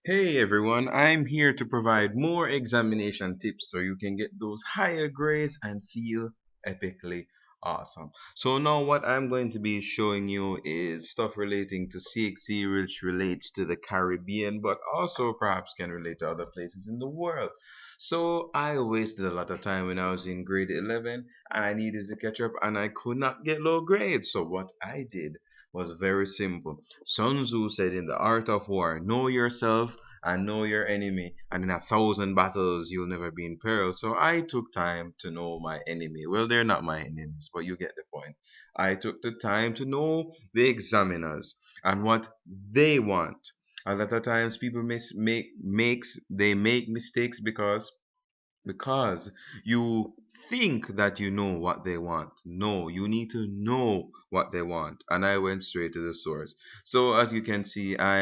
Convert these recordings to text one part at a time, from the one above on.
Hey everyone, I'm here to provide more examination tips so you can get those higher grades and feel epically awesome. So now what I'm going to be showing you is stuff relating to CXC, which relates to the Caribbean but also perhaps can relate to other places in the world. So I wasted a lot of time when I was in grade 11 and I needed to catch up and I could not get low grades. So what I did was very simple. Sun Tzu said in The Art of War, know yourself and know your enemy, and in 1,000 battles you'll never be in peril. So I took time to know my enemy. Well, they're not my enemies, but you get the point. I took the time to know the examiners and what they want. A lot of times people make mistakes because you think that you know what they want. No, you need to know what they want. And I went straight to the source. So as you can see, I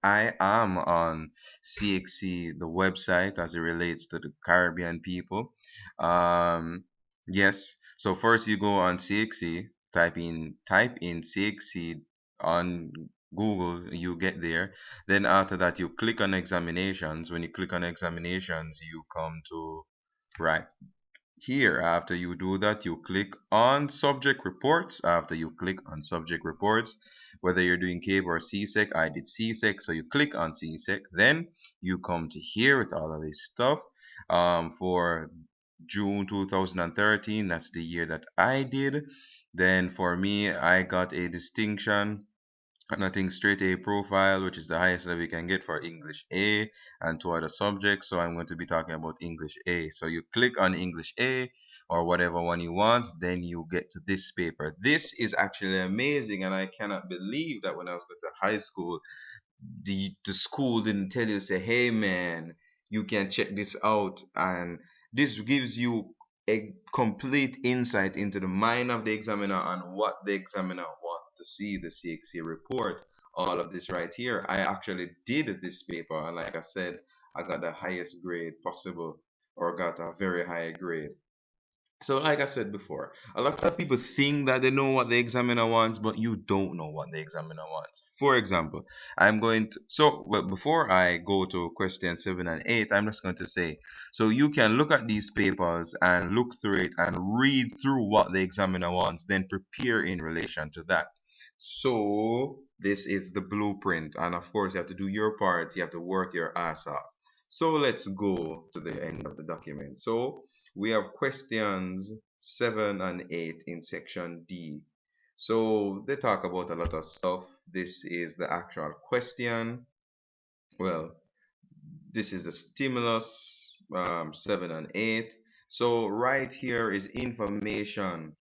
am on CXC, the website, as it relates to the Caribbean people. Um yes. So first you go on CXC, type in CXC on Google, you get there. Then after that, you click on examinations. When you click on examinations, you come to right here. After you do that, you click on subject reports. After you click on subject reports, whether you're doing CAVE or CSEC, I did CSEC, so you click on CSEC. Then you come to here with all of this stuff. For June 2013, that's the year that I did. Then for me, I got a distinction and I think straight A profile, which is the highest level you can get for English A and two other subjects. So I'm going to be talking about English A. So you click on English A or whatever one you want, then you get to this paper. This is actually amazing, and I cannot believe that when I was going to high school, the school didn't tell you, say, hey man, you can check this out. And this gives you a complete insight into the mind of the examiner and what the examiner wants to see, the CXC report, all of this right here. I actually did this paper, and like I said, I got the highest grade possible, or got a very high grade. So, like I said before, a lot of people think that they know what the examiner wants, but you don't know what the examiner wants. For example, well, before I go to question 7 and 8, I'm just going to say, so you can look at these papers and look through it and read through what the examiner wants, then prepare in relation to that. So, this is the blueprint, and of course, you have to do your part, you have to work your ass off. So, let's go to the end of the document. So, we have questions 7 and 8 in section D. So they talk about a lot of stuff. This is the actual question. Well, this is the stimulus, 7 and 8. So right here is information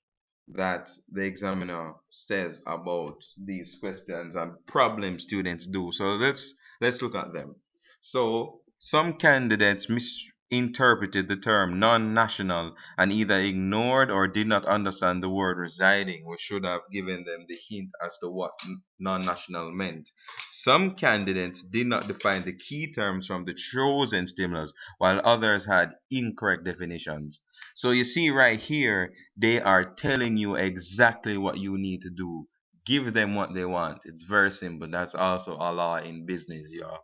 that the examiner says about these questions and problems students do. So let's look at them. So some candidates misinterpreted the term non-national and either ignored or did not understand the word residing, which should have given them the hint as to what non-national meant. Some candidates did not define the key terms from the chosen stimulus, while others had incorrect definitions. So you see right here, they are telling you exactly what you need to do. Give them what they want. It's very simple. That's also a law in business, y'all.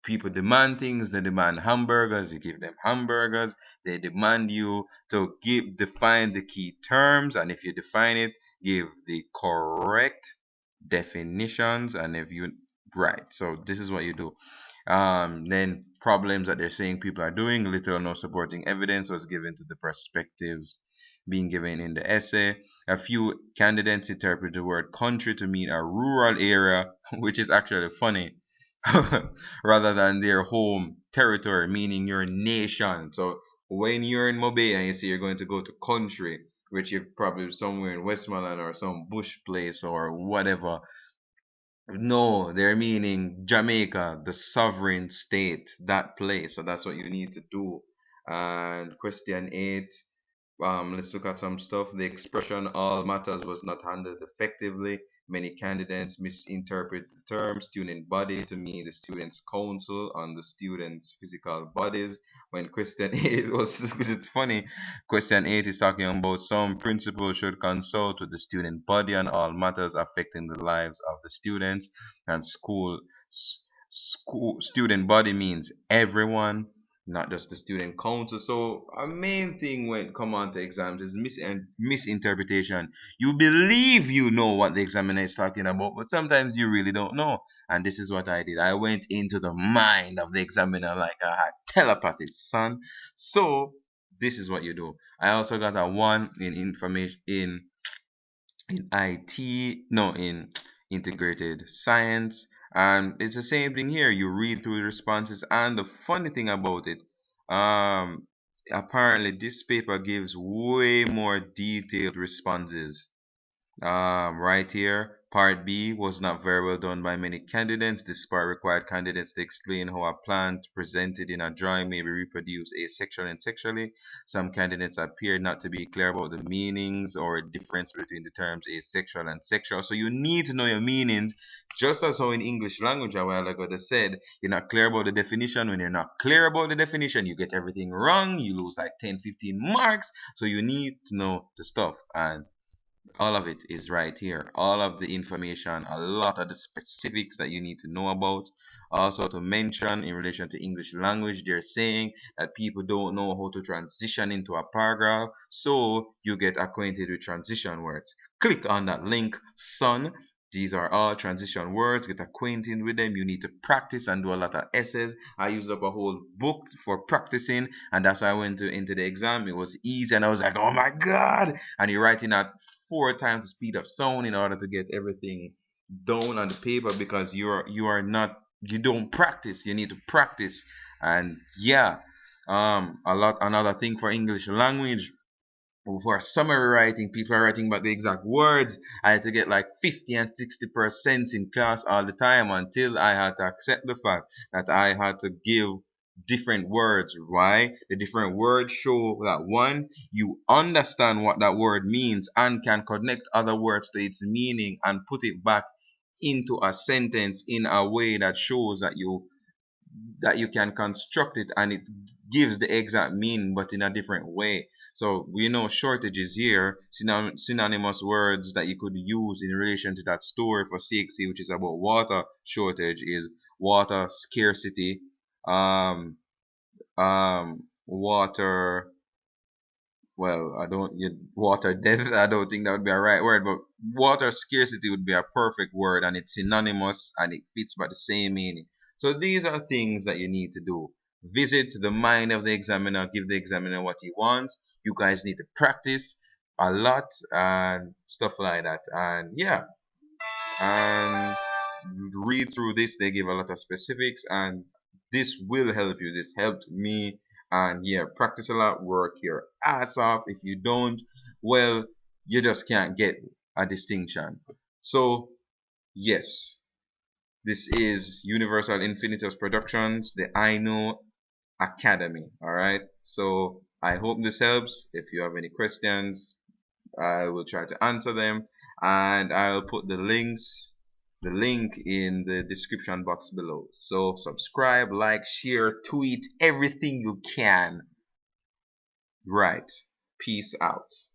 People demand things, they demand hamburgers, you give them hamburgers. They demand you to define the key terms, and if you define it, give the correct definitions. And if you right, so this is what you do. Then problems that they're saying people are doing, little or no supporting evidence was given to the perspectives being given in the essay. A few candidates interpret the word country to mean a rural area, which is actually funny, rather than their home territory, meaning your nation. So when you're in Mobay and you say you're going to go to country, which is probably somewhere in Westmoreland or some bush place or whatever, no, they're meaning Jamaica, the sovereign state, that place. So that's what you need to do. And question 8, let's look at some stuff. The expression all matters was not handled effectively. Many candidates misinterpret the term student body to mean the student's council on the student's physical bodies. When question 8 was, it's funny, question 8 is talking about some principal should consult with the student body on all matters affecting the lives of the students and school. School student body means everyone, not just the student council. So a main thing when it come on to exams is misinterpretation. You believe you know what the examiner is talking about, but sometimes you really don't know. And this is what I did. I went into the mind of the examiner like I had telepathy, son. So this is what you do. I also got a one in information in IT, no, in integrated science. And it's the same thing here. You read through the responses, and the funny thing about it, um, apparently this paper gives way more detailed responses right here, part B was not very well done by many candidates. This part required candidates to explain how a plant presented in a drawing may be reproduced asexually and sexually. Some candidates appeared not to be clear about the meanings or difference between the terms asexual and sexual. So you need to know your meanings, just as how in English language a while ago they said you're not clear about the definition. When you're not clear about the definition, you get everything wrong. You lose like 10, 15 marks. So you need to know the stuff. And all of it is right here. All of the information, a lot of the specifics that you need to know about. Also to mention in relation to English language, they're saying that people don't know how to transition into a paragraph. So you get acquainted with transition words. Click on that link, son. These are all transition words. Get acquainted with them. You need to practice and do a lot of essays. I used up a whole book for practicing, and that's why I went into the exam. It was easy, and I was like, "Oh my God!" And you're writing at 4 times the speed of sound in order to get everything down on the paper because you don't practice. You need to practice, and yeah, another thing for English language, for summary writing, people are writing about the exact words. I had to get like 50 and 60% in class all the time until I had to accept the fact that I had to give different words. Why? The different words show that one, you understand what that word means and can connect other words to its meaning and put it back into a sentence in a way that shows that you can construct it and it gives the exact meaning but in a different way. So we know shortages here, synonymous words that you could use in relation to that story for CXC, which is about water shortage, is water scarcity, water, well, I don't get water death. I don't think that would be a right word, but water scarcity would be a perfect word, and it's synonymous and it fits by the same meaning. So these are things that you need to do. Visit the mind of the examiner, give the examiner what he wants. You guys need to practice a lot and stuff like that. And yeah, and read through this. They give a lot of specifics, and this will help you. This helped me. And yeah, practice a lot, work your ass off. If you don't, well, you just can't get a distinction. So yes, this is Universal Infinitus Productions, the I Know Academy. All right. So I hope this helps. If you have any questions, I will try to answer them, and I'll put the link in the description box below. So subscribe, like, share, tweet, everything you can. Right. Peace out.